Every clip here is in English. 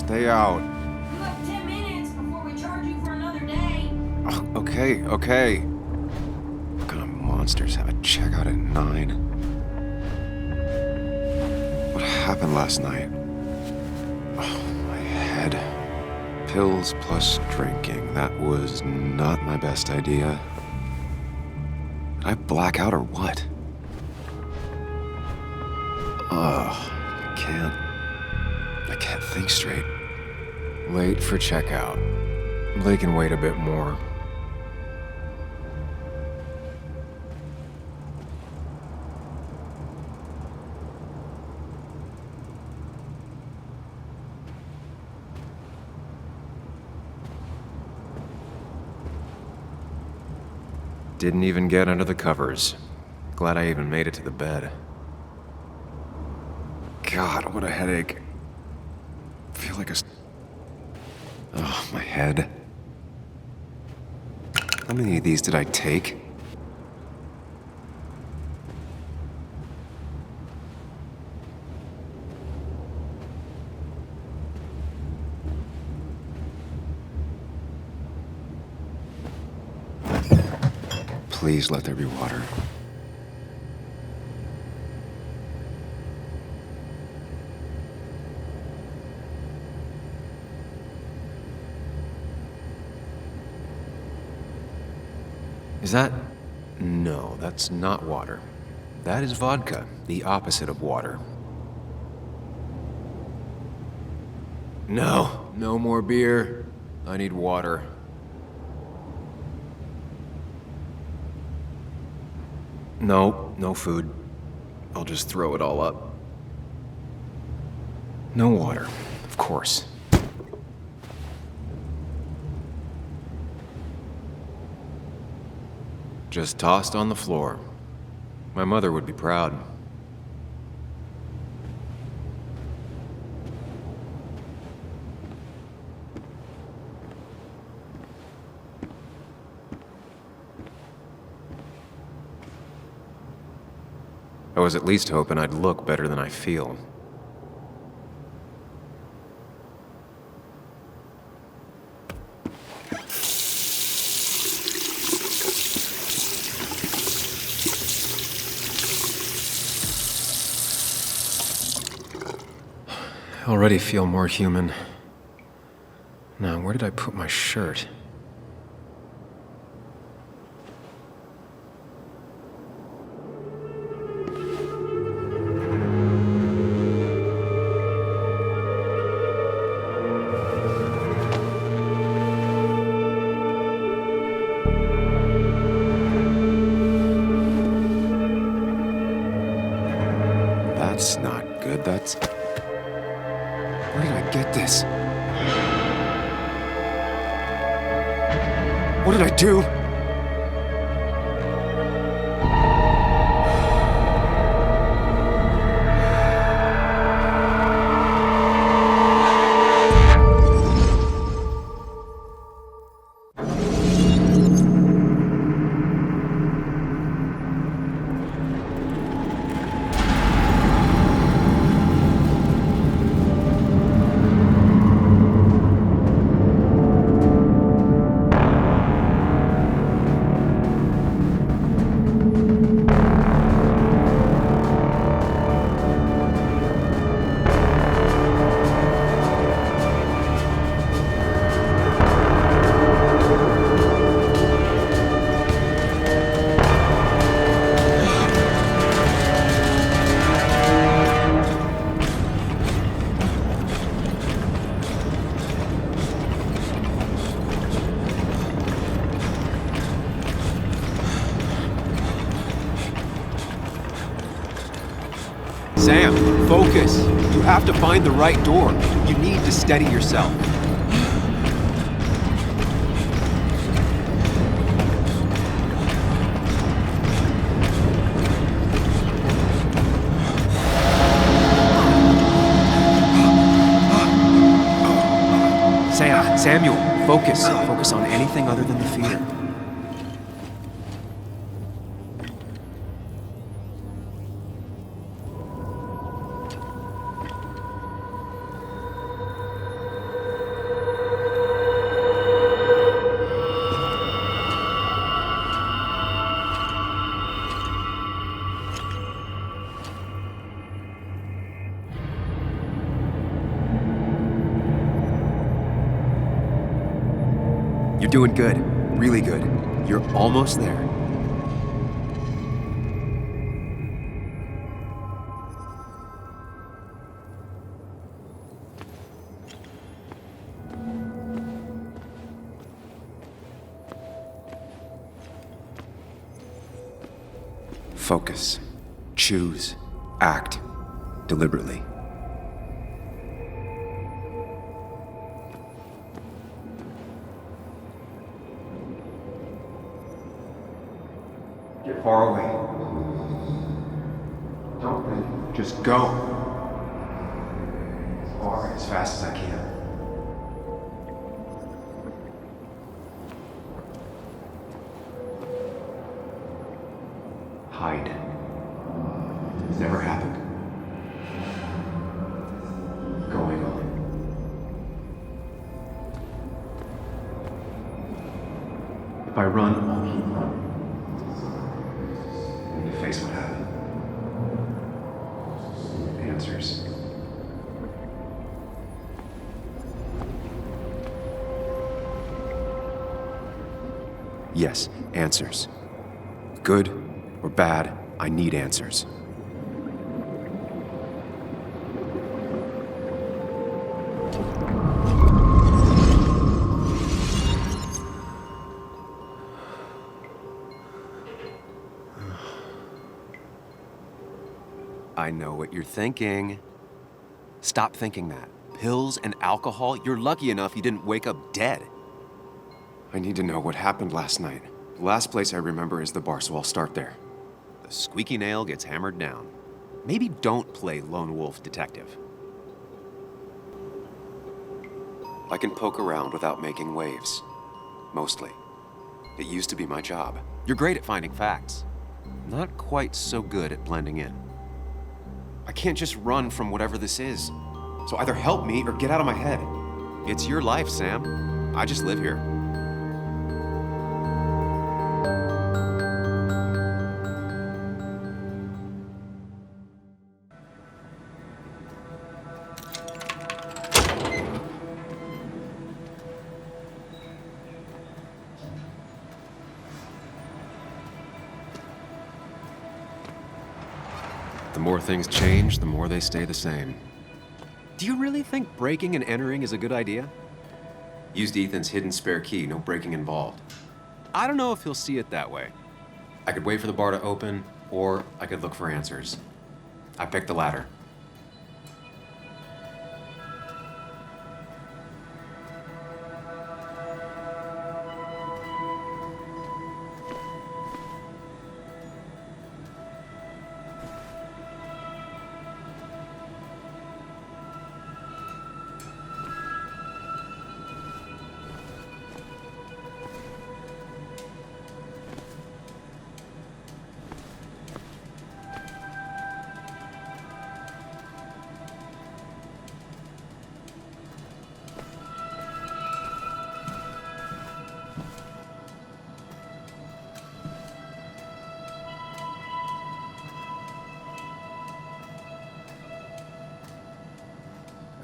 Stay out. You have 10 minutes before we charge you for another day. Okay. What kind of monsters have a checkout at 9? What happened last night? Oh, my head. Pills plus drinking. That was not my best idea. Did I black out or what? I can't think straight. Late for checkout. They can wait a bit more. Didn't even get under the covers. Glad I even made it to the bed. God, what a headache. I feel like Oh, my head. How many of these did I take? Please let there be water. Is that... No, that's not water. That is vodka, the opposite of water. No, no more beer. I need water. No, no food. I'll just throw it all up. No water, of course. Just tossed on the floor. My mother would be proud. I was at least hoping I'd look better than I feel. I already feel more human. Now, where did I put my shirt? That's not good. Where did I get this? What did I do? Sam, focus. You have to find the right door. You need to steady yourself. Samuel, focus. Focus on anything other than the fear. You're doing good. Really good. You're almost there. Focus. Choose. Act. Deliberately. Get far away. Don't think. Just go. As far, as fast as I can. Hide. It's never happened. Going on. If I run, I'll keep running. And to face what happened. Answers. Yes, answers. Good or bad, I need answers. I know what you're thinking. Stop thinking that. Pills and alcohol, you're lucky enough you didn't wake up dead. I need to know what happened last night. The last place I remember is the bar, so I'll start there. The squeaky nail gets hammered down. Maybe don't play lone wolf detective. I can poke around without making waves. Mostly. It used to be my job. You're great at finding facts. Not quite so good at blending in. I can't just run from whatever this is. So either help me or get out of my head. It's your life, Sam. I just live here. The more things change, the more they stay the same. Do you really think breaking and entering is a good idea? Used Ethan's hidden spare key, no breaking involved. I don't know if he'll see it that way. I could wait for the bar to open, or I could look for answers. I picked the latter.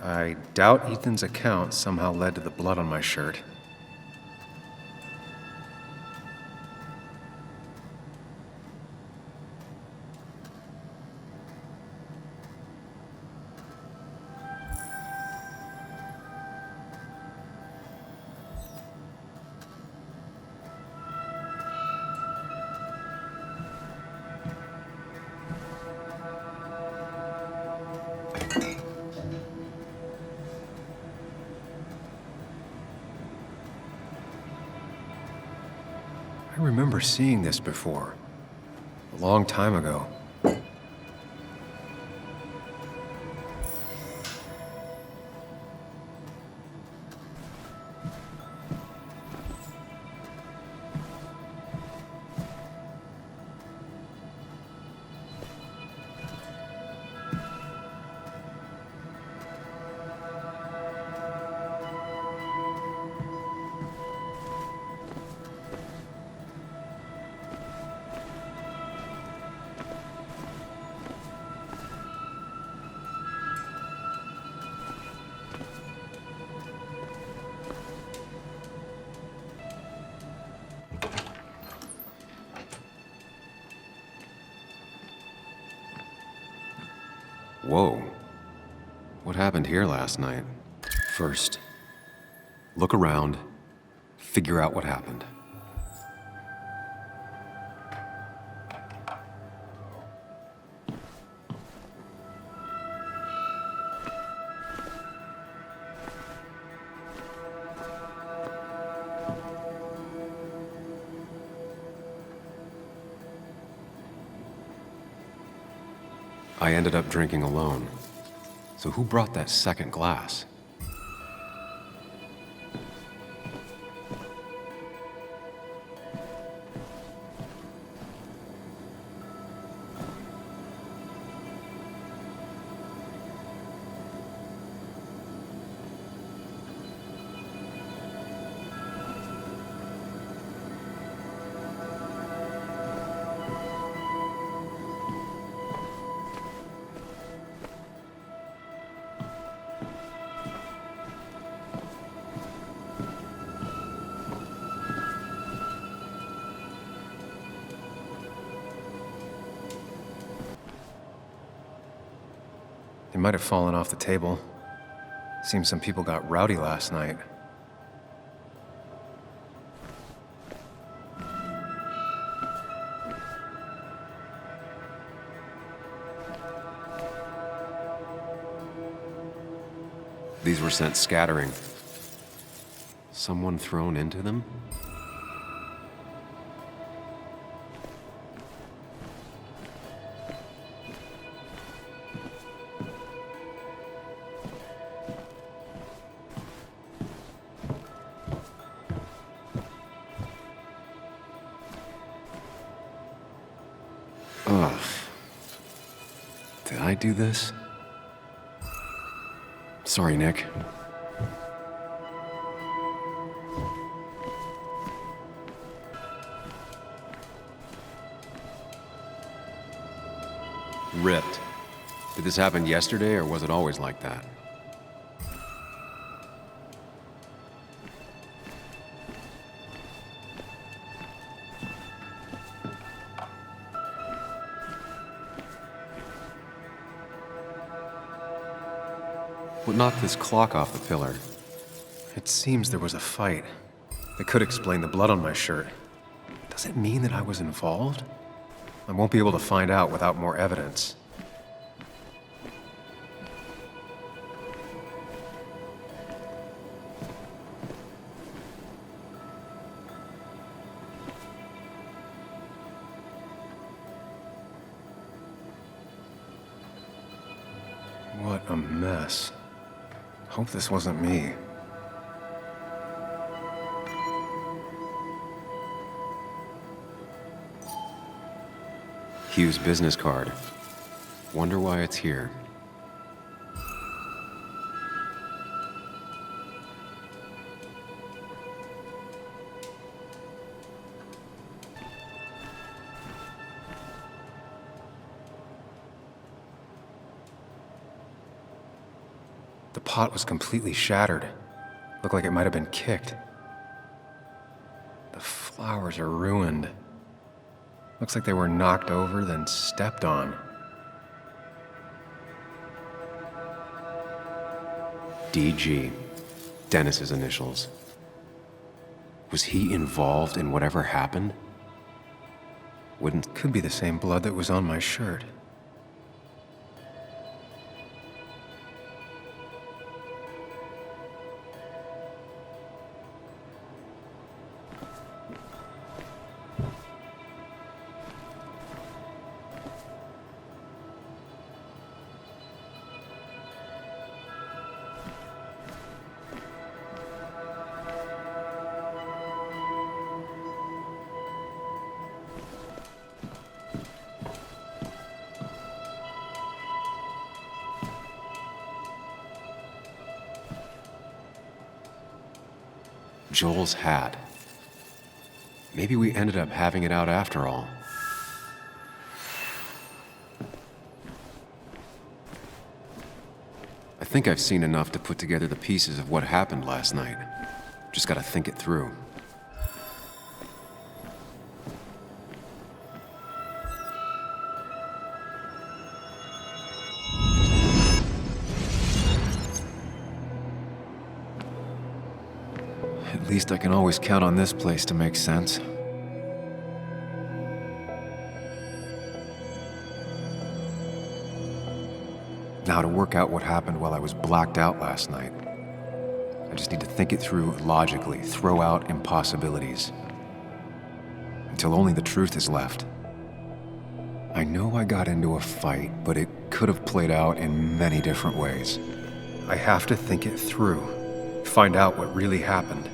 I doubt Ethan's account somehow led to the blood on my shirt. I remember seeing this before, a long time ago. Whoa. What happened here last night? First, look around, figure out what happened. I ended up drinking alone. So who brought that second glass? They might have fallen off the table. Seems some people got rowdy last night. These were sent scattering. Someone thrown into them? Ugh. Did I do this? Sorry, Nick. Ripped. Did this happen yesterday, or was it always like that? What knocked this clock off the pillar? It seems there was a fight. That could explain the blood on my shirt. Does it mean that I was involved? I won't be able to find out without more evidence. What a mess. Hope this wasn't me. Hugh's business card. Wonder why it's here. The pot was completely shattered. Looked like it might have been kicked. The flowers are ruined. Looks like they were knocked over, then stepped on. DG. Dennis's initials. Was he involved in whatever happened? Could be the same blood that was on my shirt. Joel's hat. Maybe we ended up having it out after all. I think I've seen enough to put together the pieces of what happened last night. Just gotta think it through. least I can always count on this place to make sense. Now to work out what happened while I was blacked out last night. I just need to think it through logically, throw out impossibilities. Until only the truth is left. I know I got into a fight, but it could have played out in many different ways. I have to think it through, find out what really happened.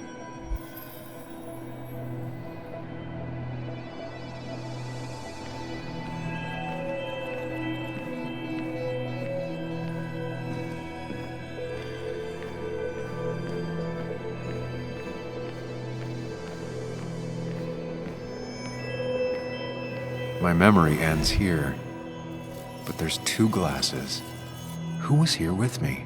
My memory ends here, but there's 2 glasses. Who was here with me?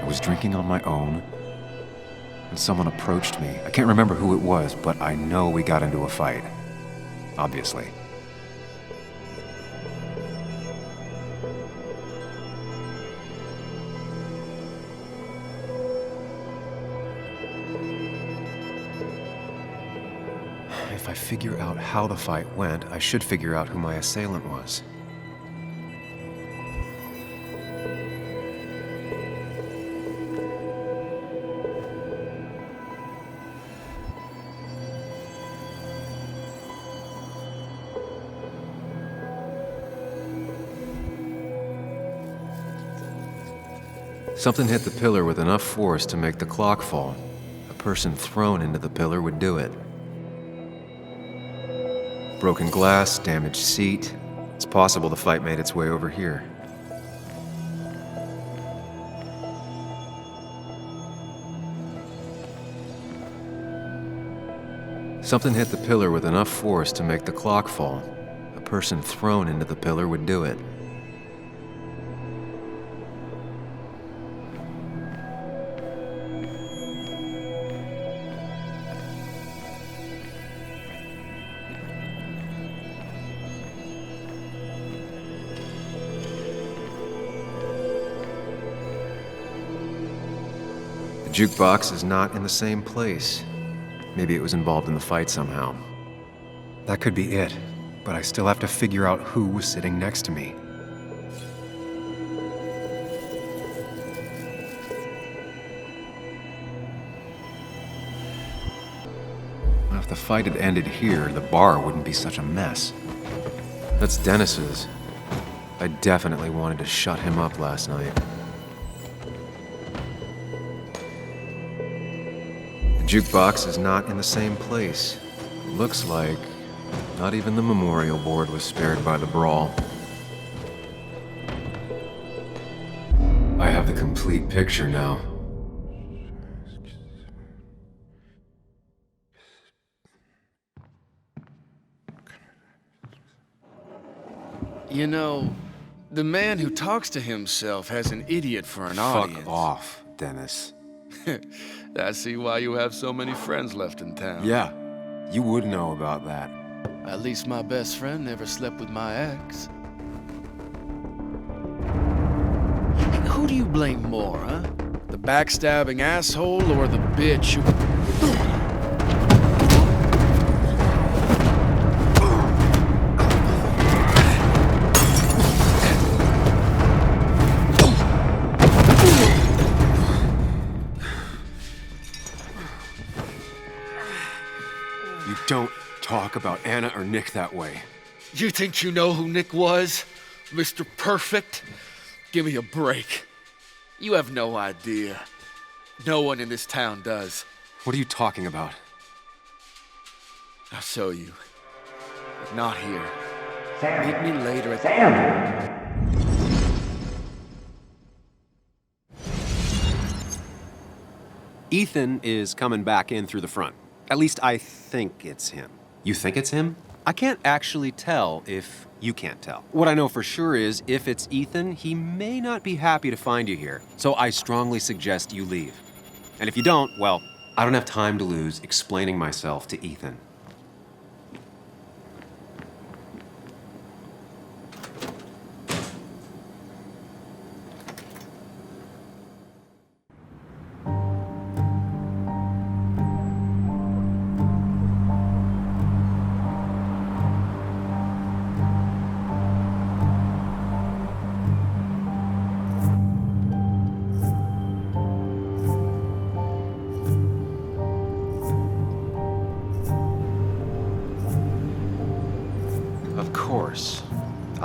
I was drinking on my own, and someone approached me. I can't remember who it was, but I know we got into a fight. Obviously. If I figure out how the fight went, I should figure out who my assailant was. Something hit the pillar with enough force to make the clock fall. A person thrown into the pillar would do it. Broken glass, damaged seat. It's possible the fight made its way over here. Something hit the pillar with enough force to make the clock fall. A person thrown into the pillar would do it. The jukebox is not in the same place. Maybe it was involved in the fight somehow. That could be it, but I still have to figure out who was sitting next to me. If the fight had ended here, the bar wouldn't be such a mess. That's Dennis's. I definitely wanted to shut him up last night. The jukebox is not in the same place. Looks like not even the memorial board was spared by the brawl. I have the complete picture now. You know, the man who talks to himself has an idiot for an audience. Fuck off, Dennis. I see why you have so many friends left in town. Yeah, you would know about that. At least my best friend never slept with my ex. Who do you blame more, huh? The backstabbing asshole or the bitch who... Don't talk about Anna or Nick that way. You think you know who Nick was? Mr. Perfect? Give me a break. You have no idea. No one in this town does. What are you talking about? I'll show you. But not here. Meet me later at Ethan is coming back in through the front. At least I think it's him. You think it's him? I can't actually tell if you can't tell. What I know for sure is if it's Ethan, he may not be happy to find you here. So I strongly suggest you leave. And if you don't, well, I don't have time to lose explaining myself to Ethan.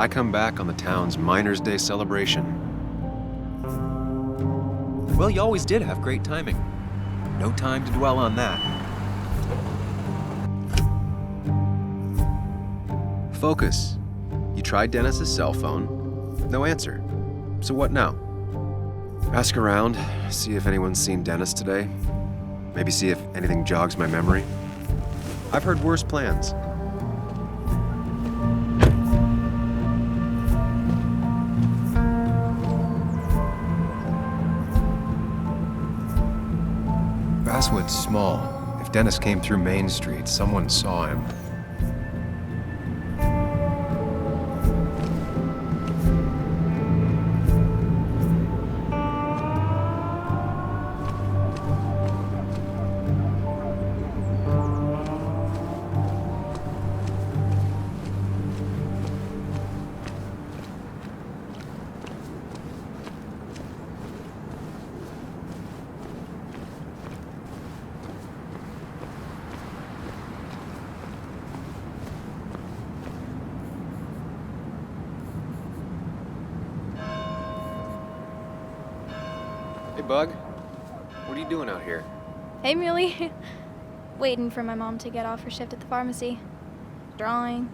I come back on the town's Miners' Day celebration. Well, you always did have great timing. No time to dwell on that. Focus. You tried Dennis's cell phone. No answer. So what now? Ask around, see if anyone's seen Dennis today. Maybe see if anything jogs my memory. I've heard worse plans. Basswood's small. If Dennis came through Main Street, someone saw him. Hey, Bug. What are you doing out here? Hey, Muley. Waiting for my mom to get off her shift at the pharmacy. Drawing.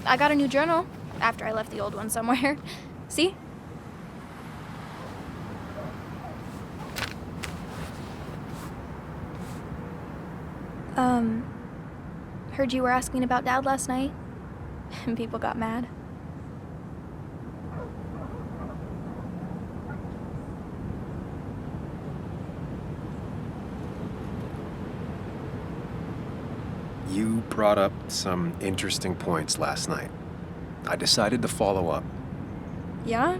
I got a new journal after I left the old one somewhere. See? Heard you were asking about Dad last night, and people got mad. You brought up some interesting points last night. I decided to follow up. Yeah?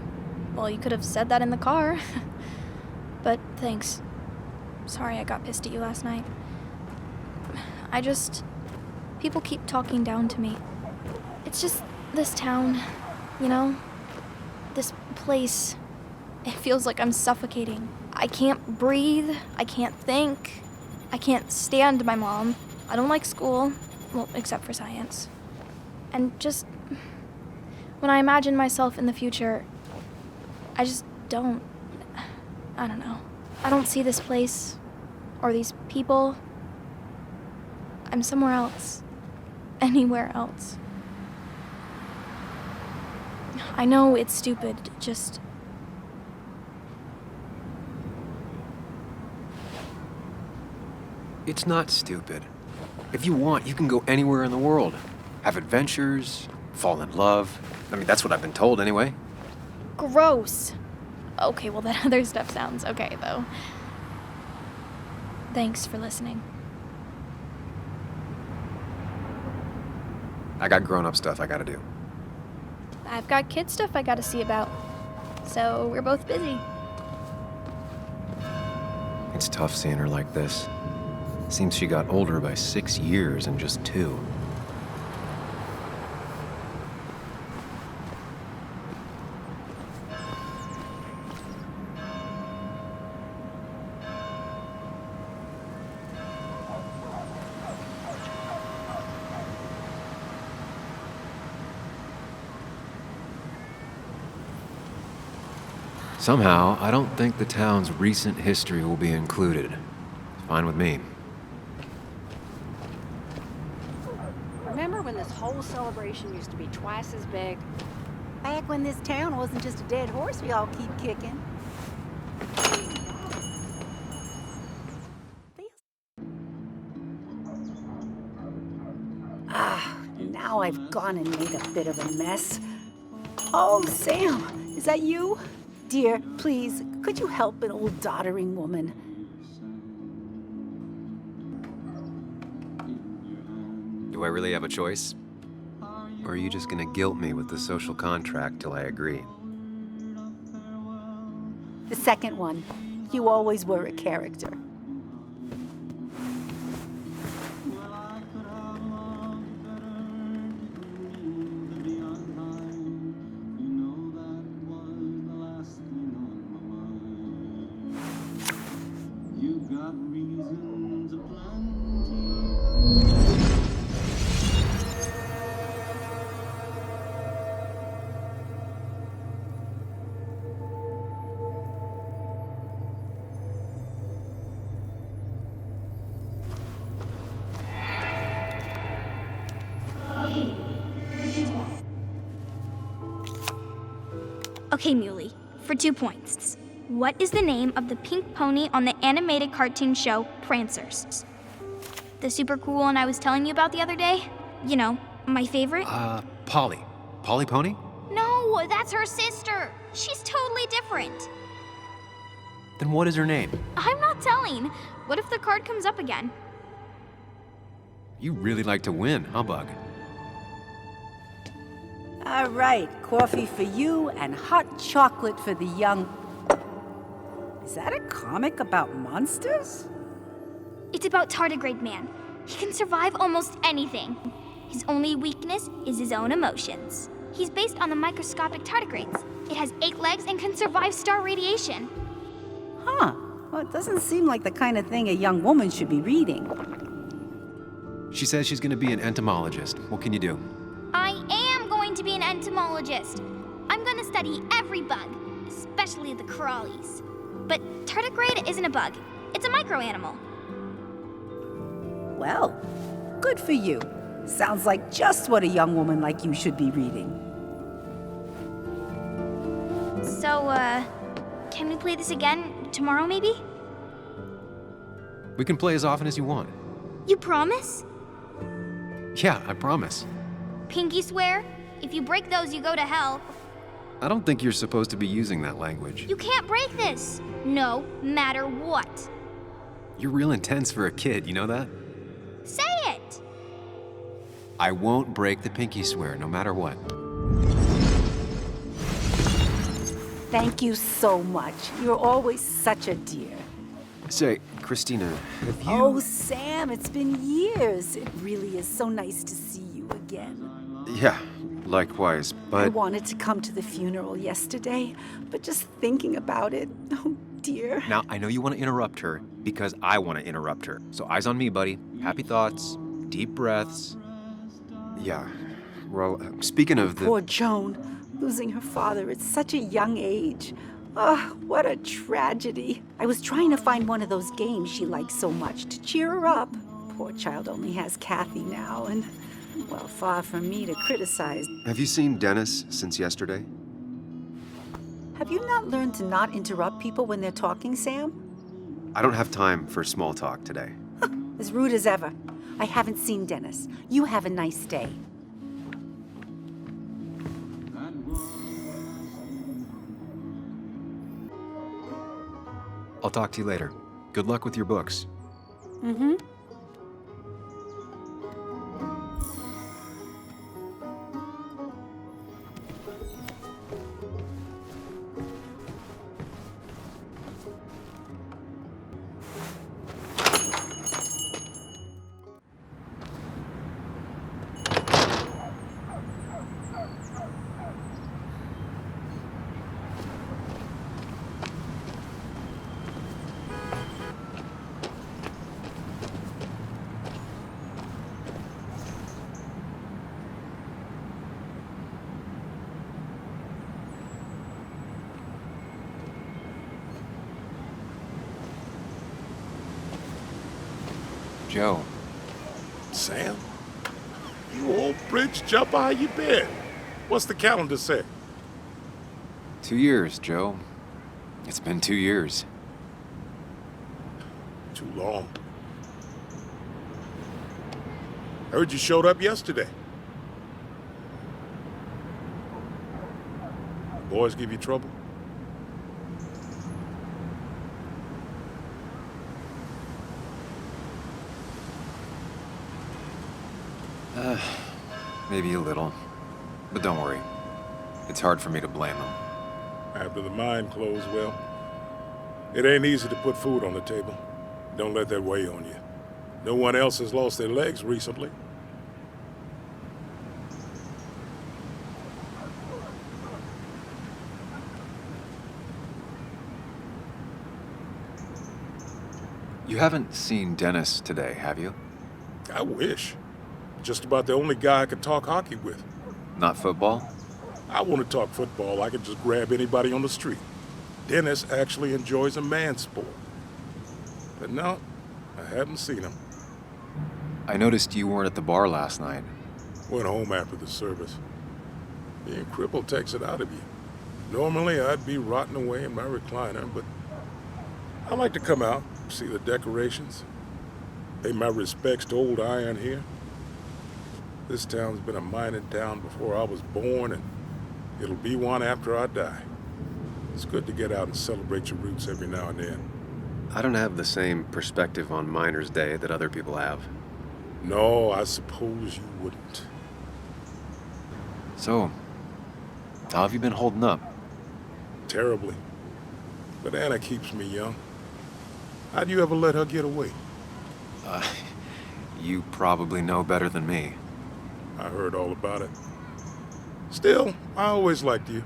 Well, you could have said that in the car. But thanks. Sorry I got pissed at you last night. People keep talking down to me. It's just this town, you know? This place. It feels like I'm suffocating. I can't breathe. I can't think. I can't stand my mom. I don't like school. Well, except for science. And just... when I imagine myself in the future, I just don't... I don't know. I don't see this place. Or these people. I'm somewhere else. Anywhere else. I know it's stupid, just... It's not stupid. If you want, you can go anywhere in the world. Have adventures, fall in love. I mean, that's what I've been told anyway. Gross. Okay, well, that other stuff sounds okay, though. Thanks for listening. I got grown-up stuff I gotta do. I've got kid stuff I gotta see about. So we're both busy. It's tough seeing her like this. Seems she got older by 6 years in just 2. Somehow, I don't think the town's recent history will be included. Fine with me. Remember when this whole celebration used to be twice as big? Back when this town wasn't just a dead horse we all keep kicking. Now I've gone and made a bit of a mess. Oh, Sam, is that you? Dear, please, could you help an old doddering woman? Do I really have a choice? Or are you just gonna guilt me with the social contract till I agree? The second one. You always were a character. Okay, Muley, for 2 points. What is the name of the pink pony on the animated cartoon show Prancers? The super cool one I was telling you about the other day? You know, my favorite? Polly. Polly Pony? No, that's her sister. She's totally different. Then what is her name? I'm not telling. What if the card comes up again? You really like to win, huh, Bug? All right, coffee for you and hot chocolate for the young... Is that a comic about monsters? It's about Tardigrade Man. He can survive almost anything. His only weakness is his own emotions. He's based on the microscopic tardigrades. It has 8 legs and can survive star radiation. Huh. Well, it doesn't seem like the kind of thing a young woman should be reading. She says she's gonna be an entomologist. What can you do? I am going to be an entomologist. I'm going to study every bug, especially the crawlies. But tardigrade isn't a bug. It's a microanimal. Well, good for you. Sounds like just what a young woman like you should be reading. So, can we play this again tomorrow, maybe? We can play as often as you want. You promise? Yeah, I promise. Pinky swear? If you break those, you go to hell. I don't think you're supposed to be using that language. You can't break this. No matter what. You're real intense for a kid, you know that? Say it! I won't break the pinky swear, no matter what. Thank you so much. You're always such a dear. Say, Christina, have you... Oh, Sam, it's been years. It really is so nice to see you again. Yeah, likewise, I but... wanted to come to the funeral yesterday, but just thinking about it, oh dear. Now, I know you want to interrupt her because I want to interrupt her. So eyes on me, buddy. Happy thoughts, deep breaths. Yeah, well, speaking of the... Poor Joan, losing her father at such a young age. Oh, what a tragedy. I was trying to find one of those games she likes so much to cheer her up. Poor child only has Kathy now, and, well, far from me to criticize. Have you seen Dennis since yesterday? Have you not learned to not interrupt people when they're talking, Sam? I don't have time for small talk today. As rude as ever. I haven't seen Dennis. You have a nice day. I'll talk to you later. Good luck with your books. Mm-hmm. Joe. Sam? You old bridge jumper, how you been? What's the calendar say? 2 years, Joe. It's been 2 years. Too long. Heard you showed up yesterday. Boys give you trouble? Maybe a little. But don't worry. It's hard for me to blame them. After the mine closed, well, it ain't easy to put food on the table. Don't let that weigh on you. No one else has lost their legs recently. You haven't seen Dennis today, have you? I wish. Just about the only guy I could talk hockey with. Not football? I want to talk football. I can just grab anybody on the street. Dennis actually enjoys a man's sport. But no, I haven't seen him. I noticed you weren't at the bar last night. Went home after the service. Being crippled takes it out of you. Normally, I'd be rotting away in my recliner, but I like to come out, see the decorations. Pay my respects to old iron here. This town's been a mining town before I was born, and it'll be one after I die. It's good to get out and celebrate your roots every now and then. I don't have the same perspective on Miners' Day that other people have. No, I suppose you wouldn't. So, how have you been holding up? Terribly. But Anna keeps me young. How'd you ever let her get away? You probably know better than me. I heard all about it. Still, I always liked you.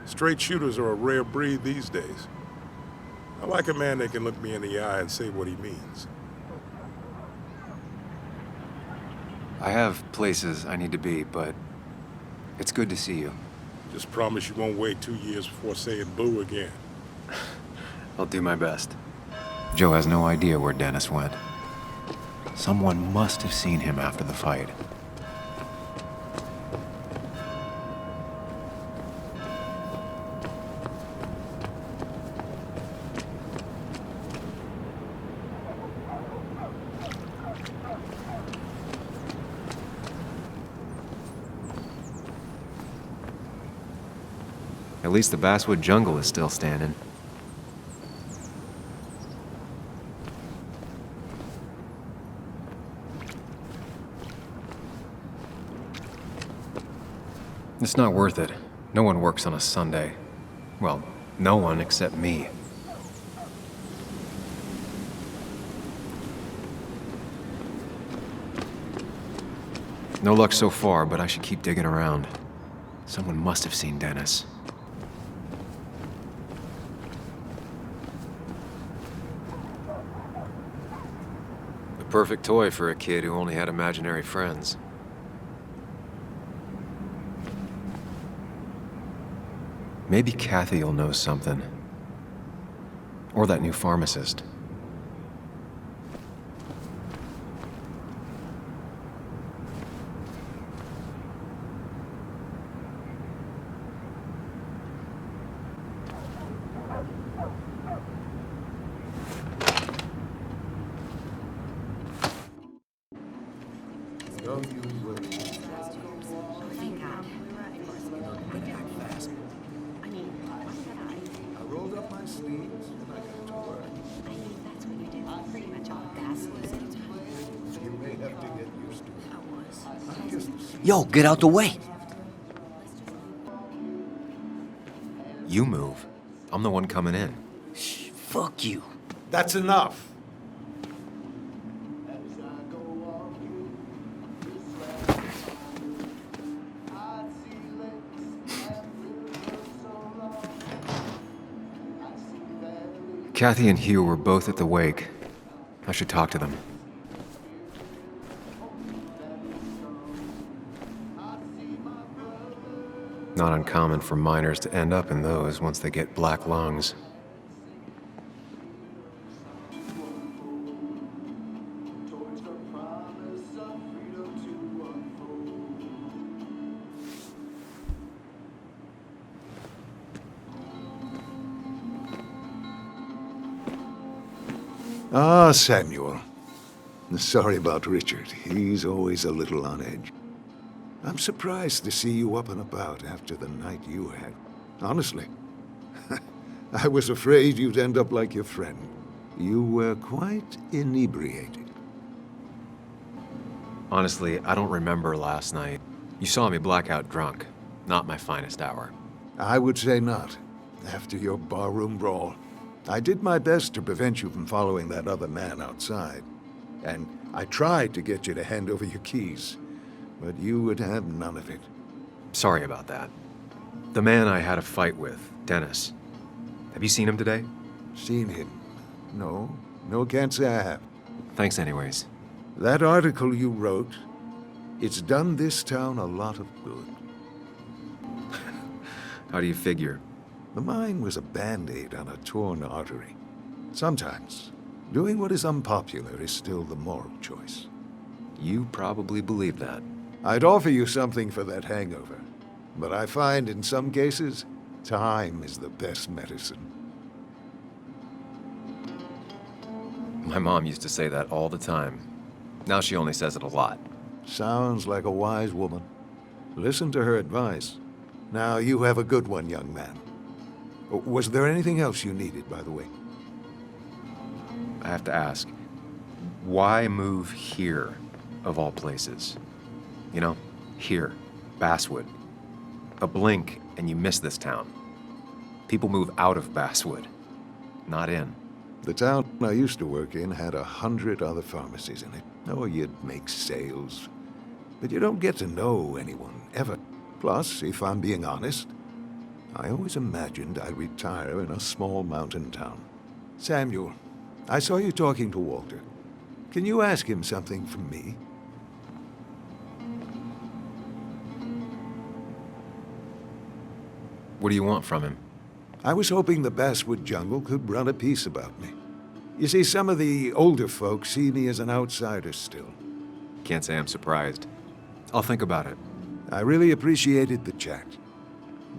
Straight shooters are a rare breed these days. I like a man that can look me in the eye and say what he means. I have places I need to be, but it's good to see you. Just promise you won't wait 2 years before saying boo again. I'll do my best. Joe has no idea where Dennis went. Someone must have seen him after the fight. At least the Basswood jungle is still standing. It's not worth it. No one works on a Sunday. Well, no one except me. No luck so far, but I should keep digging around. Someone must have seen Dennis. The perfect toy for a kid who only had imaginary friends. Maybe Kathy'll know something. Or that new pharmacist. Yo, get out the way. You move. I'm the one coming in. Shh, fuck you. That's enough. Kathy and Hugh were both at the wake. I should talk to them. Not uncommon for miners to end up in those once they get black lungs. Ah, Samuel. Sorry about Richard. He's always a little on edge. I'm surprised to see you up and about after the night you had. Honestly. I was afraid you'd end up like your friend. You were quite inebriated. Honestly, I don't remember last night. You saw me blackout drunk. Not my finest hour. I would say not, after your barroom brawl. I did my best to prevent you from following that other man outside. And I tried to get you to hand over your keys, but you would have none of it. Sorry about that. The man I had a fight with, Dennis. Have you seen him today? Seen him? No. No, can't say I have. Thanks anyways. That article you wrote, it's done this town a lot of good. How do you figure? The mine was a band-aid on a torn artery. Sometimes, doing what is unpopular is still the moral choice. You probably believe that. I'd offer you something for that hangover, but I find in some cases, Time is the best medicine. My mom used to say that all the time. Now she only says it a lot. Sounds like a wise woman. Listen to her advice. Now, you have a good one, young man. Was there anything else you needed, by the way? I have to ask, why move here, of all places? You know, here, Basswood. A blink and you miss this town. People move out of Basswood, not in. The town I used to work in had 100 other pharmacies in it. Oh, you'd make sales. But you don't get to know anyone, ever. Plus, if I'm being honest, I always imagined I'd retire in a small mountain town. Samuel, I saw you talking to Walter. Can you ask him something from me? What do you want from him? I was hoping the Basswood jungle could run a piece about me. You see, some of the older folks see me as an outsider still. Can't say I'm surprised. I'll think about it. I really appreciated the chat,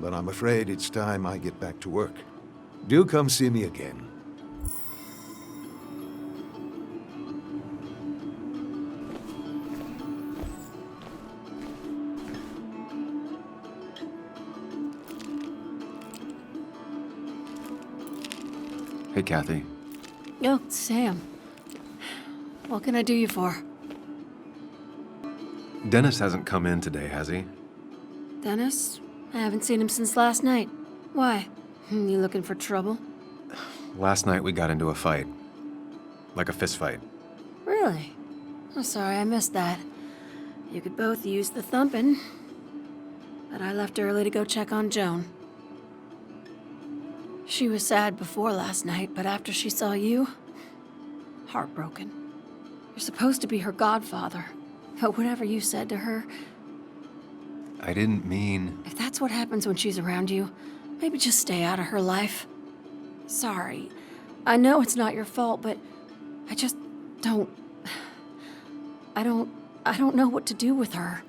but I'm afraid it's time I get back to work. Do come see me again. Hey, Kathy. Oh, Sam. What can I do you for? Dennis hasn't come in today, has he? Dennis? I haven't seen him since last night. Why? You looking for trouble? Last night we got into a fight. Like a fist fight. Really? Oh, sorry, I missed that. You could both use the thumping. But I left early to go check on Joan. She was sad before last night, but after she saw you, heartbroken. You're supposed to be her godfather, but whatever you said to her, I didn't mean... if that's what happens when she's around you, maybe just stay out of her life. Sorry. I know it's not your fault, but I just don't... I don't know what to do with her.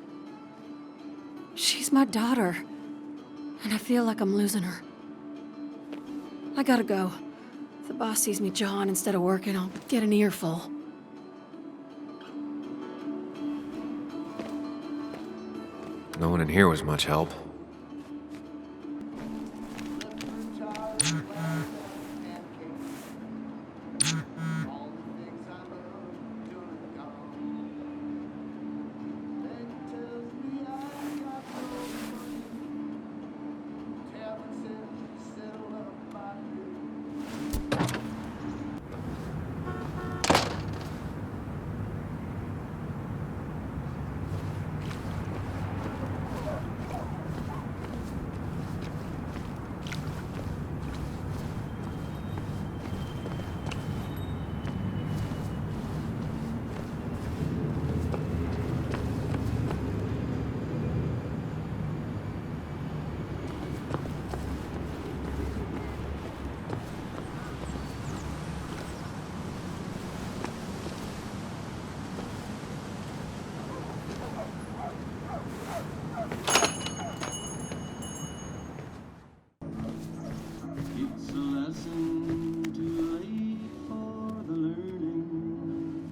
She's my daughter, and I feel like I'm losing her. I gotta go. If the boss sees me jawing instead of working, I'll get an earful. No one in here was much help.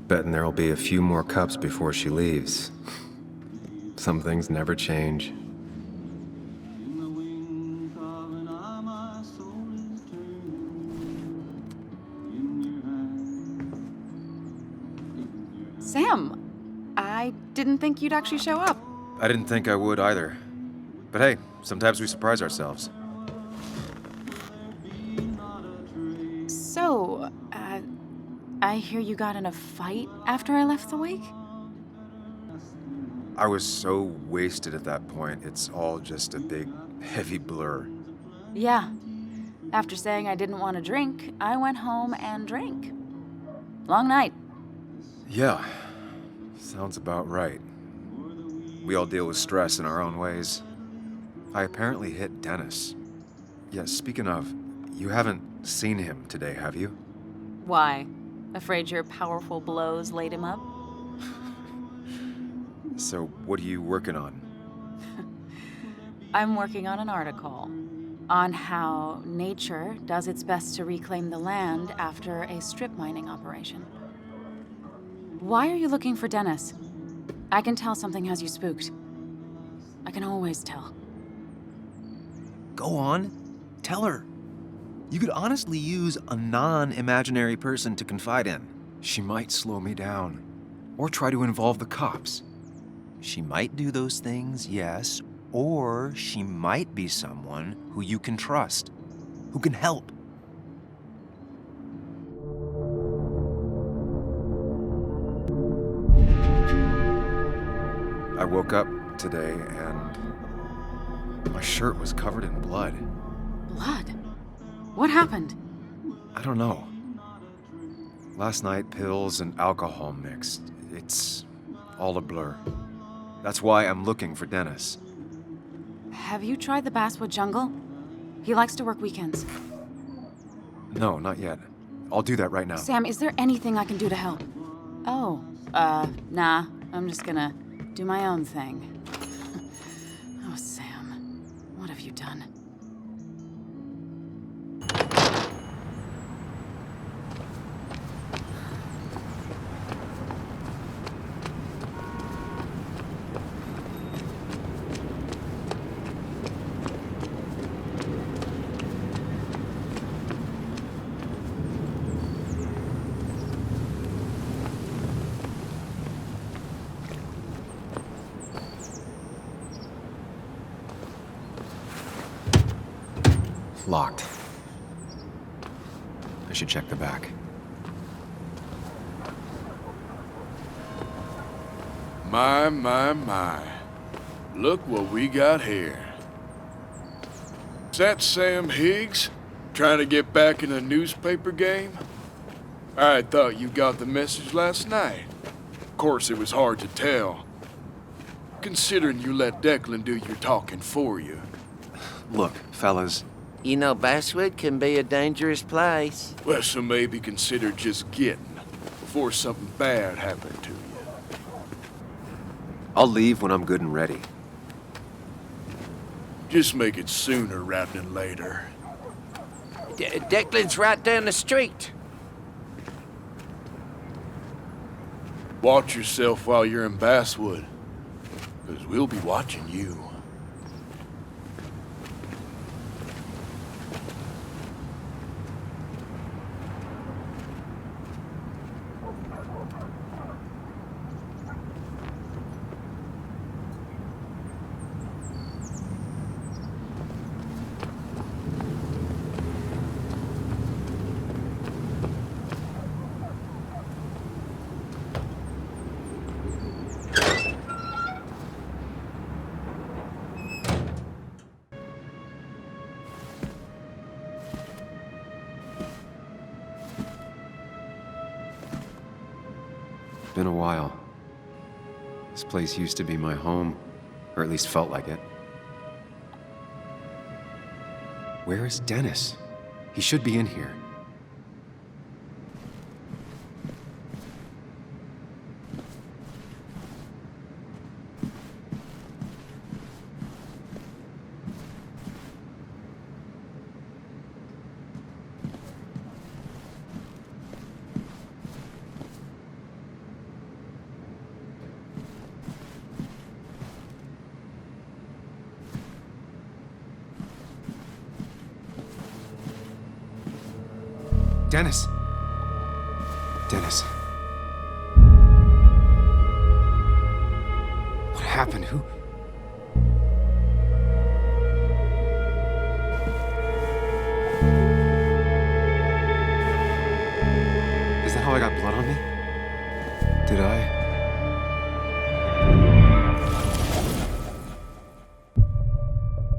Betting there'll be a few more cups before she leaves. Some things never change. Sam, I didn't think you'd actually show up. I didn't think I would either. But hey, sometimes we surprise ourselves. So, I hear you got in a fight after I left the wake? I was so wasted at that point, it's all just a big, heavy blur. Yeah. After saying I didn't want to drink, I went home and drank. Long night. Yeah, sounds about right. We all deal with stress in our own ways. I apparently hit Dennis. Yeah, speaking of, you haven't seen him today, have you? Why? Afraid your powerful blows laid him up? So, what are you working on? I'm working on an article. on how nature does its best to reclaim the land after a strip mining operation. Why are you looking for Dennis? I can tell something has you spooked. I can always tell. Go on. Tell her. You could honestly use a non-imaginary person to confide in. She might slow me down, or try to involve the cops. She might do those things, yes, or she might be someone who you can trust, who can help. I woke up today and my shirt was covered in blood. Blood? What happened? I don't know. Last night, pills and alcohol mixed. It's all a blur. That's why I'm looking for Dennis. Have you tried the Basswood jungle? He likes to work weekends. No, not yet. I'll do that right now. Sam, is there anything I can do to help? Oh, nah. I'm just gonna do my own thing. Oh, Sam. What have you done? Locked. I should check the back. My. Look what we got here. Is that Sam Higgs? Trying to get back in the newspaper game? I thought you got the message last night. Of course, it was hard to tell, considering you let Declan do your talking for you. Look, fellas. You know, Basswood can be a dangerous place. Well, so maybe consider just getting before something bad happened to you. I'll leave when I'm good and ready. Just make it sooner rather than later. Declan's right down the street. Watch yourself while you're in Basswood, because we'll be watching you. Been a while. This place used to be my home, or at least felt like it. Where is Dennis? He should be in here. Dennis! Dennis. What happened? Who? Is that how I got blood on me? Did I?